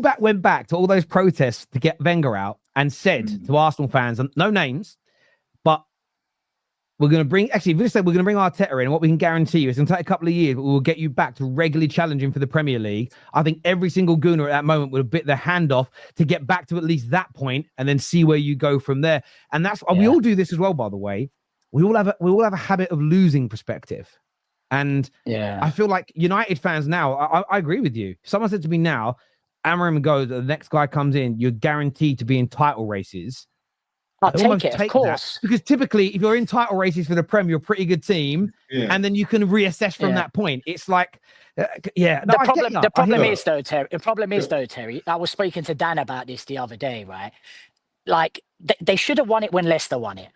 went back to all those protests to get Wenger out and said to Arsenal fans, and no names, but we're going to bring, actually, if we just said we're going to bring Arteta in, and what we can guarantee you is it's going to take a couple of years, but we'll get you back to regularly challenging for the Premier League. I think every single Gooner at that moment would have bit their hand off to get back to at least that point and then see where you go from there. And that's, we all do this as well, by the way. We all have a habit of losing perspective. And I feel like United fans now, I agree with you. If someone said to me now, Amorim goes, the next guy comes in, you're guaranteed to be in title races. I'll take it, of course. Because typically, if you're in title races for the Prem, you're a pretty good team, and then you can reassess from that point. It's like, The problem is though, Terry, I was speaking to Dan about this the other day, right? Like, they should have won it when Leicester won it,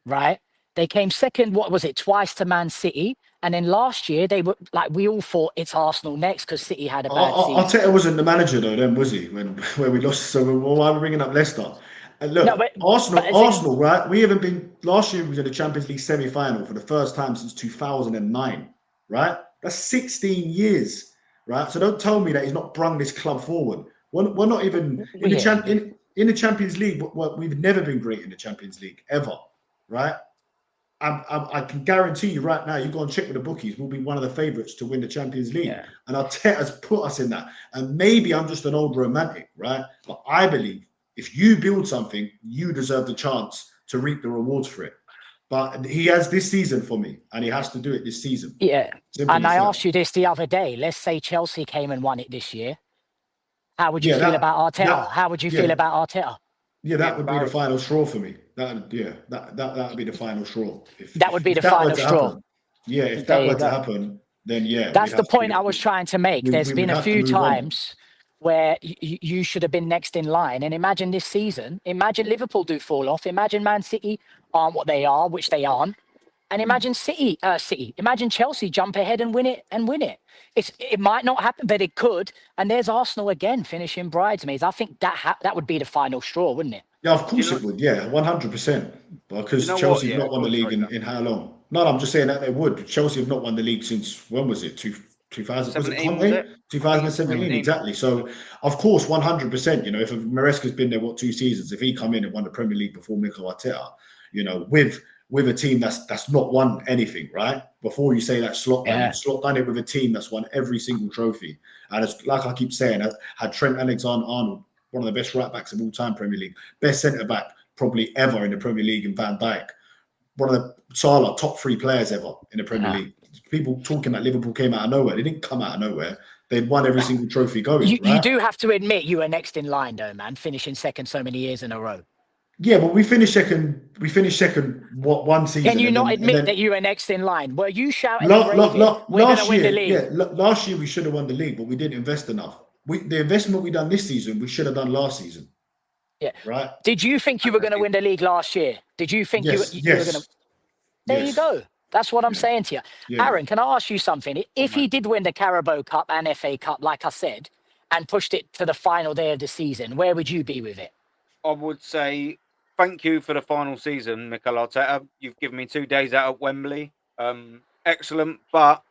right? They came second, what was it, twice to Man City. And then last year, they were like, we all thought it's Arsenal next because City had a bad season. Arteta wasn't the manager though, then, was he? When we lost, so why are we bringing up Leicester? And look, Arsenal, right? We haven't been. Last year we was in the Champions League semi-final for the first time since 2009, right? That's 16 years, right? So don't tell me that he's not brung this club forward. We're not even in the Champions League. We've never been great in the Champions League ever, right? I can guarantee you right now, you go and check with the bookies, we'll be one of the favourites to win the Champions League. Yeah. And Arteta's put us in that. And maybe I'm just an old romantic, right? But I believe if you build something, you deserve the chance to reap the rewards for it. But he has this season for me, and he has to do it this season. Yeah. And I asked you this the other day. Let's say Chelsea came and won it this year. How would you feel about Arteta? How would you feel about Arteta? Yeah, that would be the final straw for me. That would be the final straw. That would be the final straw. Yeah, if that were to happen, then that's the point I was trying to make. There's been a few times where you should have been next in line. And imagine this season, imagine Liverpool do fall off. Imagine Man City aren't what they are, which they aren't. And imagine imagine Chelsea jump ahead and win it. It might not happen, but it could. And there's Arsenal again finishing bridesmaids. I think that would be the final straw, wouldn't it? Yeah, of course it would. Yeah, 100%. Because Chelsea have not won the league in how long? No, I'm just saying that they would. Chelsea have not won the league since, when was it? 2017, exactly. So, of course, 100%. You know, if Maresca's been there, 2 seasons? If he come in and won the Premier League before Mikel Arteta, you know, with a team that's not won anything, right? Before you say that Slot done it with a team that's won every single trophy. And it's like I keep saying, had Trent Alexander-Arnold, one of the best right backs of all time, Premier League, best centre back probably ever in the Premier League, in Van Dijk, one of the Salah top 3 players ever in the Premier League. People talking that Liverpool came out of nowhere. They didn't come out of nowhere. They'd won every single trophy going. You do have to admit you were next in line, though, man, finishing second so many years in a row. Yeah, but we finished second. We finished second. One season? Can you not admit that you were next in line? Were you shouting? We're going to win the league. Yeah, last year we should have won the league, but we didn't invest enough. The investment we done this season, we should have done last season. Yeah. Right. Did you think you were going to win the league last year? Did you think you were going to? There you go. That's what I'm saying to you. Yeah. Aaron, can I ask you something? If he did win the Carabao Cup and FA Cup, like I said, and pushed it to the final day of the season, where would you be with it? I would say thank you for the final season, Mikel Arteta. You've given me 2 days out at Wembley. Excellent, but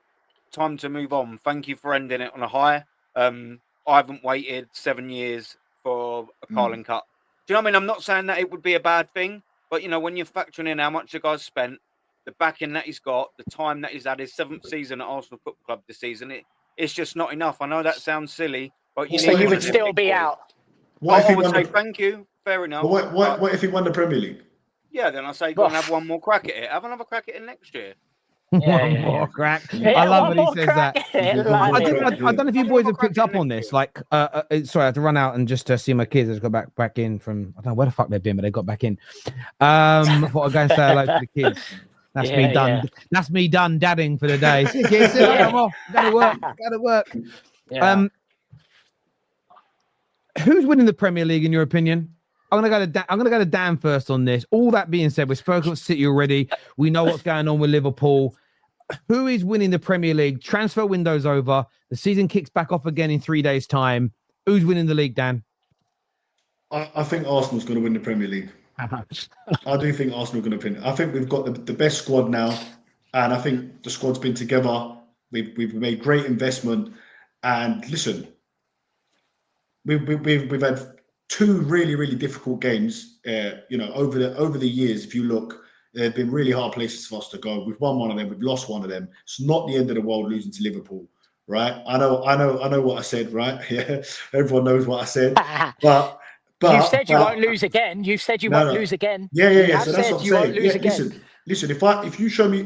time to move on. Thank you for ending it on a high. I haven't waited 7 years for a Carling Cup. Do you know what I mean? I'm not saying that it would be a bad thing, but, you know, when you're factoring in how much the guy's spent, the backing that he's got, the time that he's had, his 7th season at Arsenal Football Club this season, it's just not enough. I know that sounds silly, but you would still be out. I would say thank you. Fair enough. What if he won the Premier League? Yeah, then I say go and have one more crack at it. Have another crack at it next year. One more crack. I love when he says that. I don't know if you boys have picked up on this. Like, sorry, I had to run out and just see my kids. I just got back in from, I don't know where the fuck they've been, but they got back in. I thought I'd go and say hello to the kids. That's me done. Yeah. That's me done dadding for the day. See, kids, I'm off. Gotta work. Yeah. Who's winning the Premier League in your opinion? I'm gonna go to Dan first on this. All that being said, we've spoken about City already. We know what's going on with Liverpool. Who is winning the Premier League? Transfer window's over. The season kicks back off again in 3 days' time. Who's winning the league, Dan? I think Arsenal's going to win the Premier League. I do think Arsenal are going to win. I think we've got the best squad now, and I think the squad's been together. We've made great investment, and listen, we've had two really difficult games. Over the years, if you look, there have been really hard places for us to go. We've won one of them, we've lost one of them. It's not the end of the world losing to Liverpool, right? I know what I said, right? Yeah, everyone knows what I said. But you said you won't lose again. You said you won't lose again. Yeah. So that's what I'm saying. Won't lose again. Listen. If you show me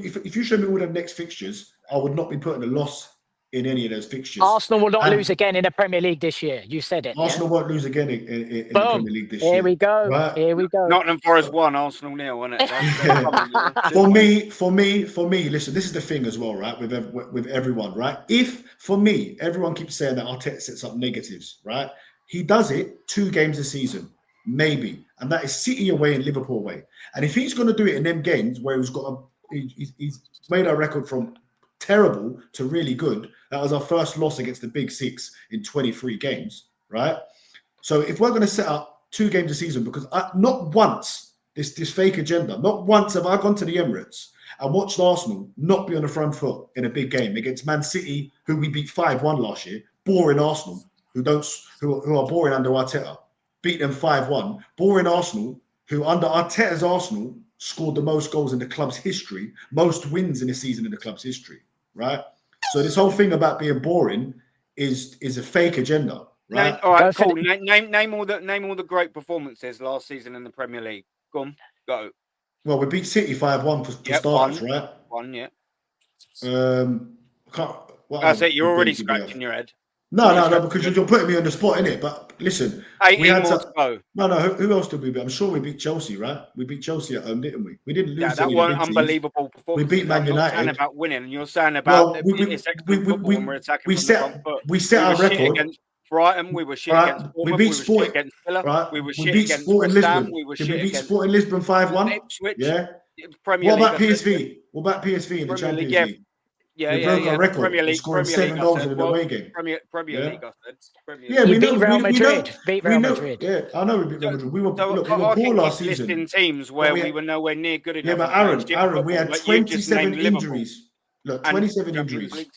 all the next fixtures, I would not be putting a loss in any of those fixtures. Arsenal will not lose again in the Premier League this year. You said it. Arsenal won't lose again in the Premier League this year. Here we go. Right? Here we go. Nottingham Forest 1, Arsenal 0, isn't it? For me, listen, this is the thing as well, right? With everyone, right? If for me, everyone keeps saying that Arteta sets up negatives, right? He does it 2 games a season, maybe, and that is City away and Liverpool away. And if he's going to do it in them games where he's made our record from terrible to really good. That was our first loss against the Big Six in 23 games, right? So if we're going to set up 2 games a season, because not once this fake agenda, not once have I gone to the Emirates and watched Arsenal not be on the front foot in a big game against Man City, who we beat 5-1 last year, boring Arsenal, who are boring under Arteta, beat them 5-1, boring Arsenal, who under Arteta's Arsenal scored the most goals in the club's history, most wins in a season in the club's history, right? So this whole thing about being boring is a fake agenda, right? All right, cool. Name all the great performances last season in the Premier League. Go on, go. Well, we beat City 5-1 for starters, right? Yeah. That's it. You're already scratching your head. No, because you're putting me on the spot, innit? But listen, 18 more to go. No, who else did we beat? I'm sure we beat Chelsea, right? We beat Chelsea at home, didn't we? We didn't lose. Yeah, that was an unbelievable performance. We beat Man United. You're saying about winning, and you're saying about it's excellent football when we're attacking from the front foot. We set our record against Brighton. We were shit against Bournemouth. We beat Sport against Villa. Right? We were shit beat against Sporting West Ham. Lisbon. We were Did shit we beat against Sporting Lisbon 5-1? Ipswich. Yeah. Premier What League. about PSV? What about PSV in the Champions League? Yeah, we broke our record. Premier League, scoring 7 goals in an away game. Premier League, I said. Yeah, we beat Real Madrid. Beat Real Madrid. Yeah, I know we beat Real Madrid. We were poor last season. Listing teams where we were nowhere near good enough. Yeah, but Aaron, we had 27 injuries. Look, 27 injuries.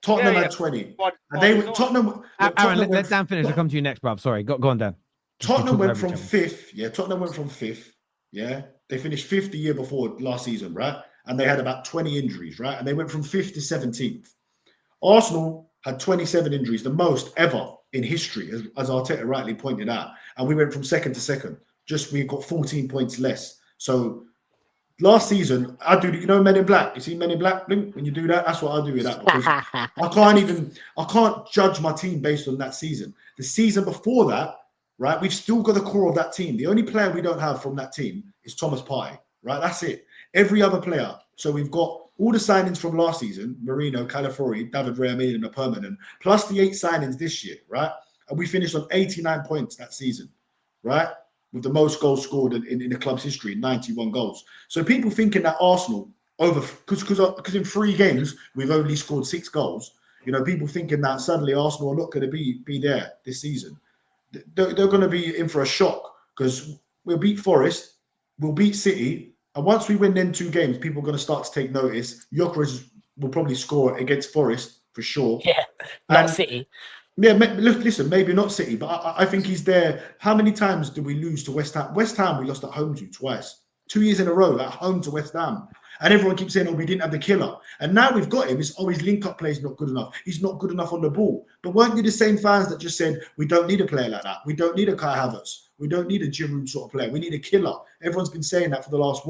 Tottenham had 20. And they were Tottenham. Aaron, let Dan finish. I'll come to you next, bruv. Sorry, go on, Dan. Tottenham went from 5th. Yeah, Tottenham went from 5th. Yeah, they finished 5th the year before last season, right? And they had about 20 injuries, right? And they went from 5th to 17th. Arsenal had 27 injuries, the most ever in history, as Arteta rightly pointed out. And we went from 2nd to 2nd. We got 14 points less. So last season, I do, Men in Black. You see Men in Black, Blink? When you do that, that's what I do with that. Because I can't judge my team based on that season. The season before that, right, we've still got the core of that team. The only player we don't have from that team is Thomas Partey, right? That's it. Every other player. So we've got all the signings from last season, Marino, Calafiori, David Raya made a permanent, plus the 8 signings this year, right? And we finished on 89 points that season, right? With the most goals scored in the club's history, 91 goals. So people thinking that Arsenal, because in 3 games, we've only scored 6 goals, people thinking that suddenly Arsenal are not going to be there this season. They're going to be in for a shock because we'll beat Forest, we'll beat City, and once we win them 2 games, people are going to start to take notice. Gyökeres will probably score against Forest for sure. Yeah, not City. Yeah, listen, maybe not City, but I think he's there. How many times did we lose to West Ham? West Ham we lost at home to twice. 2 years in a row at home to West Ham. And everyone keeps saying, we didn't have the killer. And now we've got him. His link-up play is not good enough. He's not good enough on the ball. But weren't you the same fans that just said, we don't need a player like that? We don't need a Kai Havertz. We don't need a Giroud sort of player. We need a killer. Everyone's been saying that for the last,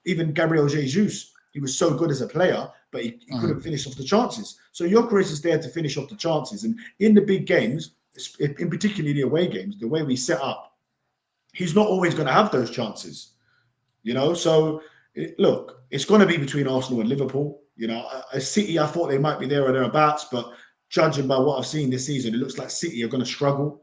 even Gabriel Jesus. He was so good as a player, but he couldn't finish off the chances. So Gyökeres is there to finish off the chances. And in the big games, in particularly the away games, the way we set up, he's not always going to have those chances. So look, it's going to be between Arsenal and Liverpool. City, I thought they might be there or thereabouts, but judging by what I've seen this season, it looks like City are going to struggle.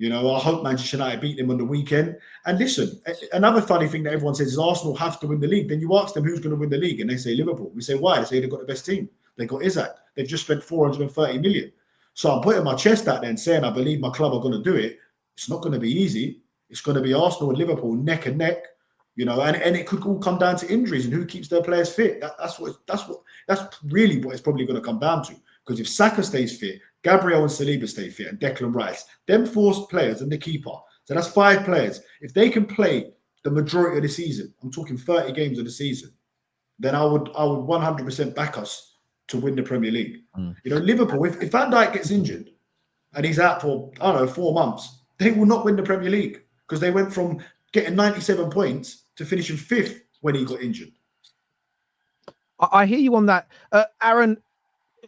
I hope Manchester United beat them on the weekend. And listen, another funny thing that everyone says is Arsenal have to win the league. Then you ask them who's going to win the league, and they say Liverpool. We say why? They say they've got the best team. They got Isaac. They've just spent 430 million. So I'm putting my chest out there and saying I believe my club are going to do it. It's not going to be easy. It's going to be Arsenal and Liverpool neck and neck. And it could all come down to injuries and who keeps their players fit. That's really what it's probably going to come down to. Because if Saka stays fit, Gabriel and Saliba stay fit, and Declan Rice. Them 4 players and the keeper. So that's 5 players. If they can play the majority of the season, I'm talking 30 games of the season, then I would 100% back us to win the Premier League. You know, Liverpool, if Van Dijk gets injured and he's out for, I don't know, 4 months, they will not win the Premier League because they went from getting 97 points to finishing 5th when he got injured. I hear you on that. Aaron,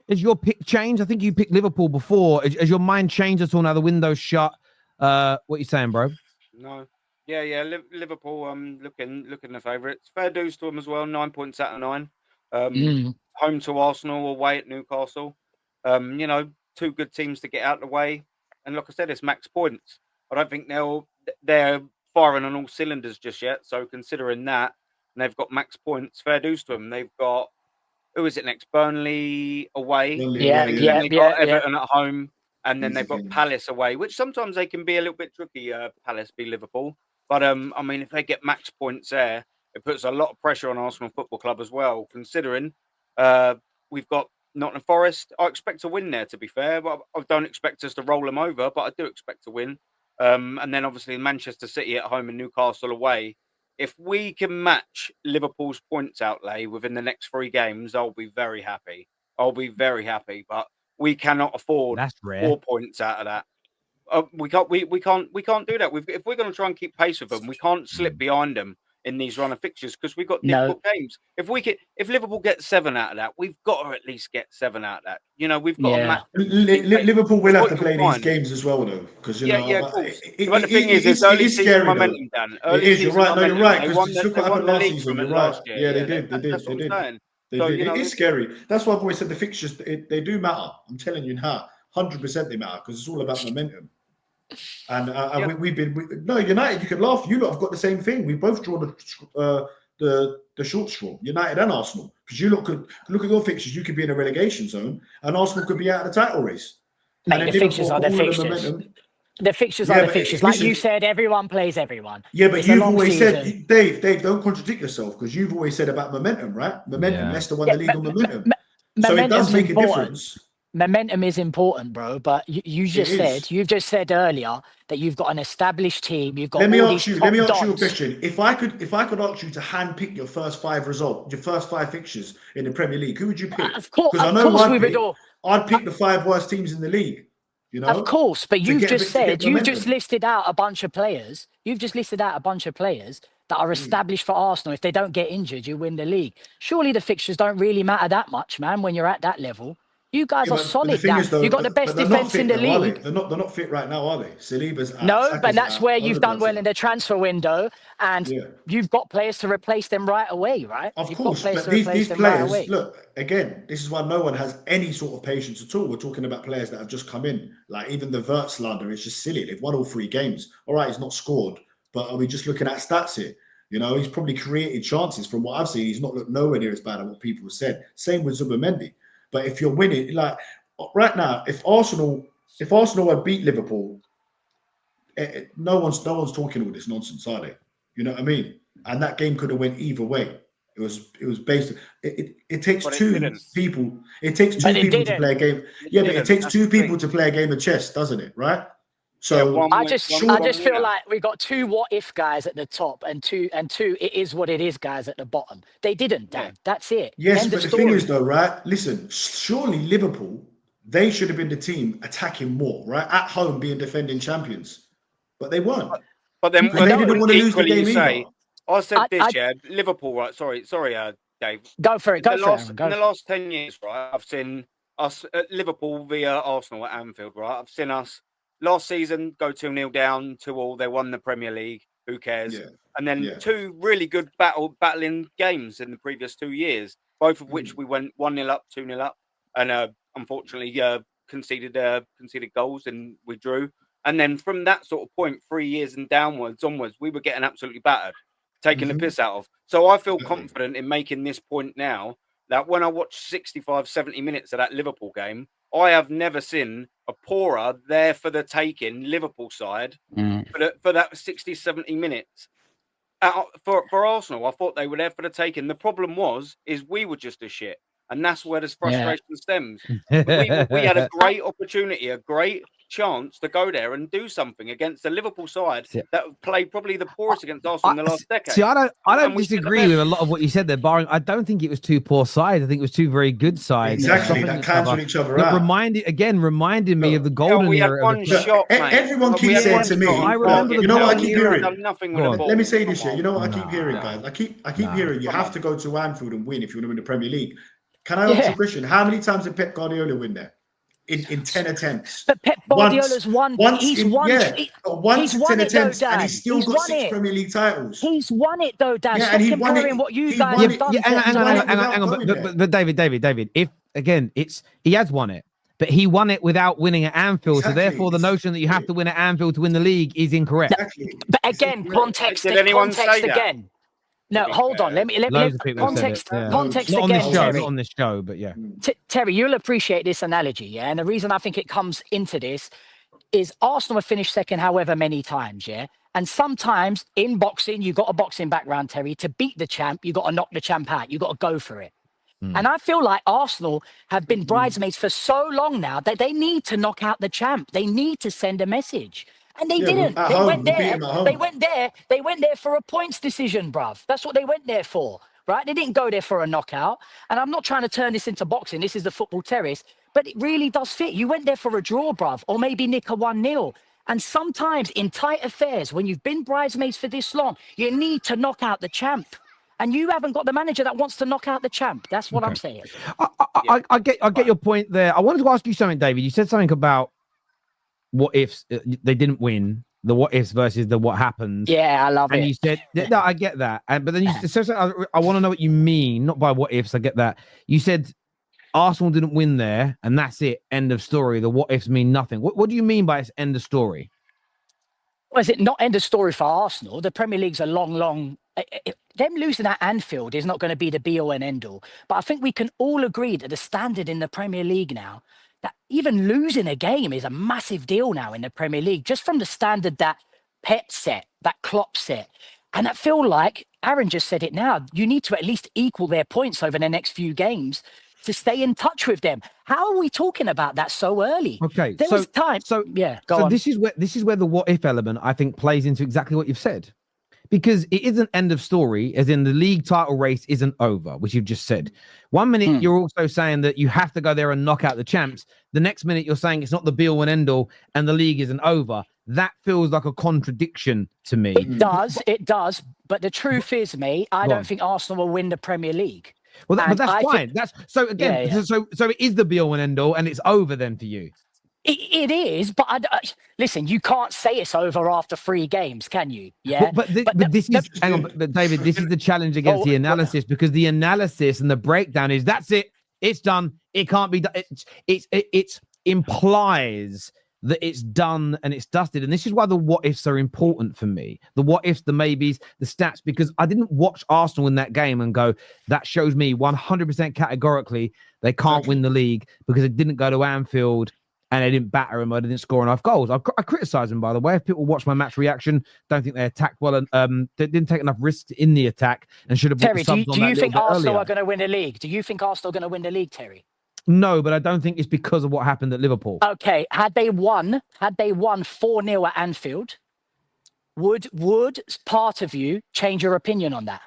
has your pick changed? I think you picked Liverpool before. Has your mind changed at all now the window's shut? What are you saying, bro? No. Yeah. Liverpool, looking the favourites. Fair dues to them as well. 9 points out of 9. Home to Arsenal, away at Newcastle. You know, 2 good teams to get out of the way. And like I said, it's max points. I don't think they're firing on all cylinders just yet. So considering that, and they've got max points, fair dues to them. They've got, who is it next? Burnley away. They've got Everton at home. And then they've got Palace away, which sometimes they can be a little bit tricky, Palace v Liverpool. But, I mean, if they get max points there, it puts a lot of pressure on Arsenal Football Club as well, considering we've got Nottingham Forest. I expect to win there, to be fair. But I don't expect us to roll them over, but I do expect to win. And then, obviously, Manchester City at home and Newcastle away. If we can match Liverpool's points outlay within the next 3 games, I'll be very happy. But we cannot afford 4 points out of that. We can't do that. If we're going to try and keep pace with them, we can't slip behind them in these run of fixtures because we've got difficult games. If Liverpool gets 7 out of that, we've got to at least get 7 out of that. You know, we've got to match. Liverpool will have to play these games as well, though, because you know. Of course. But the thing is, it's early season momentum, Dan. It is. You're right. No, you're right. Because look what happened last season. You're right. Yeah, they did. That's what I'm saying. It is scary. That's why I've always said the fixtures, they do matter. I'm telling you now, 100% they matter because it's all about momentum. And we've been United. You can laugh. You lot have got the same thing. We both draw the short straw. United and Arsenal, because you could look at your fixtures. You could be in a relegation zone, and Arsenal could be out of the title race. Mate, the fixtures are the fixtures. The fixtures are the fixtures. Like you said, everyone plays everyone. Yeah, but you've always said, Dave, don't contradict yourself, because you've always said about momentum, right? Momentum. Leicester won the league on momentum. So it does make a difference. Momentum is important, bro. But you've just said earlier that you've got an established team. You've got. Let me ask you a question. If I could ask you to handpick your first 5 fixtures in the Premier League, who would you pick? Of course, I'd pick the 5 worst teams in the league. You know? Of course, but you've just listed out a bunch of players. You've just listed out a bunch of players that are established for Arsenal. If they don't get injured, you win the league. Surely the fixtures don't really matter that much, man, when you're at that level. You guys are solid, Dan. You've got the best defense in the league. They're not fit right now, are they? Saliba's out. No, but that's where you've done well in the transfer window, and you've got players to replace them right away, right? Of course, but these players, look, again, this is why no one has any sort of patience at all. We're talking about players that have just come in. Like even the Vert slander is just silly. They've won all 3 games. All right, he's not scored, but are we just looking at stats here? You know, he's probably created chances. From what I've seen, he's not looked nowhere near as bad as what people have said. Same with Zubimendi. But if you're winning, like right now, if Arsenal had beat Liverpool, no one's talking all this nonsense, are they? You know what I mean? And that game could have went either way. It was based. It takes 2 people. It takes 2 people to play a game. Yeah, but it takes 2 people to play a game of chess, doesn't it? Right? So I just feel like we got 2 what if guys at the top and two it is what it is guys at the bottom. They didn't, Dan. That's it. Yes, but the thing is though, right? Listen, surely Liverpool, they should have been the team attacking more, right? At home being defending champions. But they weren't. But then they didn't want to lose the game either. I said Liverpool, right? Sorry, Dave. Go for it. In the last 10 years, right? I've seen us at Liverpool via Arsenal at Anfield, right? I've seen us last season go 2-0 down, 2-2. They won the Premier League. Who cares? Yeah. And then 2 really good battling games in the previous 2 years, both of which we went 1-0 up, 2-0 up, and unfortunately conceded goals and we drew. And then from that sort of point, 3 years and onwards, we were getting absolutely battered, taking the piss out of. So I feel confident in making this point now that when I watch 65, 70 minutes of that Liverpool game, I have never seen a poorer there for the taking Liverpool side for that 60, 70 minutes. For Arsenal, I thought they were there for the taking. The problem is we were just as shit. and that's where this frustration stems. We had a great opportunity, a great chance to go there and do something against the Liverpool side that played probably the poorest against Arsenal in the last decade. See, I don't disagree with a lot of what you said there, barring I don't think it was two poor sides. I think it was two very good sides. Exactly, that cancelled each other out. Reminded me of the golden era. Everyone keeps saying to me, you know what I keep hearing? Let me say this here. You know what I keep hearing, guys? I keep hearing you have to go to Anfield and win if you want to win the Premier League. Can I ask you a question? How many times did Pep Guardiola win there? In 10 attempts. But Pep Guardiola's won. He's won in 10 attempts, Dan. and he's still got 6 Premier League titles. He's won it though, Dan. Yeah, and he won it. What you guys have done. Hang on. But David, if again, he has won it, but he won it without winning at Anfield. Exactly. So therefore, the notion that you have to win at Anfield to win the league is incorrect. Exactly. But again, context again. No, hold on. Let me context not again, Terry. Not on this show, but yeah. Terry, you'll appreciate this analogy, yeah. And the reason I think it comes into this is Arsenal have finished second however many times, yeah. And sometimes in boxing, you got a boxing background, Terry. To beat the champ, you got to knock the champ out. You got to go for it. And I feel like Arsenal have been bridesmaids for so long now that they need to knock out the champ. They need to send a message. And they didn't. They went there. They went there for a points decision, bruv. That's what they went there for, right? They didn't go there for a knockout. And I'm not trying to turn this into boxing. This is the football terrace. But it really does fit. You went there for a draw, bruv, or maybe nick a 1-0. And sometimes in tight affairs, when you've been bridesmaids for this long, you need to knock out the champ. And you haven't got the manager that wants to knock out the champ. That's what I'm saying. I get your point there. I wanted to ask you something, David. You said something about what ifs they didn't win, the what ifs versus the what happens. Yeah, I love it. And you said, no, I get that. But then you said, I want to know what you mean, not by what ifs. I get that. You said Arsenal didn't win there, and that's it. End of story. The what ifs mean nothing. What do you mean by it's end of story? Well, is it not end of story for Arsenal? The Premier League's a long. Them losing at Anfield is not going to be the be all and end all. But I think we can all agree that the standard in the Premier League now, that even losing a game is a massive deal now in the Premier League, just from the standard that Pep set, that Klopp set. And I feel like, Aaron just said it now, you need to at least equal their points over the next few games to stay in touch with them. How are we talking about that so early? Okay, there was time. So this is where the what if element, I think, plays into exactly what you've said. Because it isn't end of story, as in the league title race isn't over, which you've just said. 1 minute, you're also saying that you have to go there and knock out the champs. The next minute, you're saying it's not the be-all and end-all and the league isn't over. That feels like a contradiction to me. It does. But the truth is, mate, I don't think Arsenal will win the Premier League. Well, but that's fine. So it is the be-all and end-all, and it's over then for you. It is, but listen, you can't say it's over after 3 games, can you? Yeah. But David, this is the challenge against the analysis, because the analysis and the breakdown is that's it. It's done. It can't be done. It implies that it's done and it's dusted. And this is why the what ifs are important for me. The what ifs, the maybes, the stats, because I didn't watch Arsenal in that game and go, that shows me 100% categorically they can't win the league because it didn't go to Anfield and they didn't batter him or they didn't score enough goals. I criticise them, by the way. If people watch my match reaction, don't think they attacked well and they didn't take enough risks in the attack and should have brought the subs on that. Do you think Arsenal are going to win the league? Do you think Arsenal are going to win the league, Terry? No, but I don't think it's because of what happened at Liverpool. Okay, had they won 4-0 at Anfield, would part of you change your opinion on that?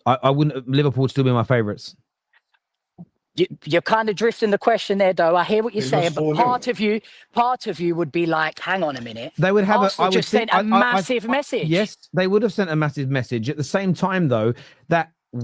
I wouldn't. Liverpool would still be my favourites. You're kind of drifting the question there, though. I hear what you're saying, but part of you would be like, hang on a minute. They would have sent a massive message. Yes, they would have sent a massive message. At the same time, though, that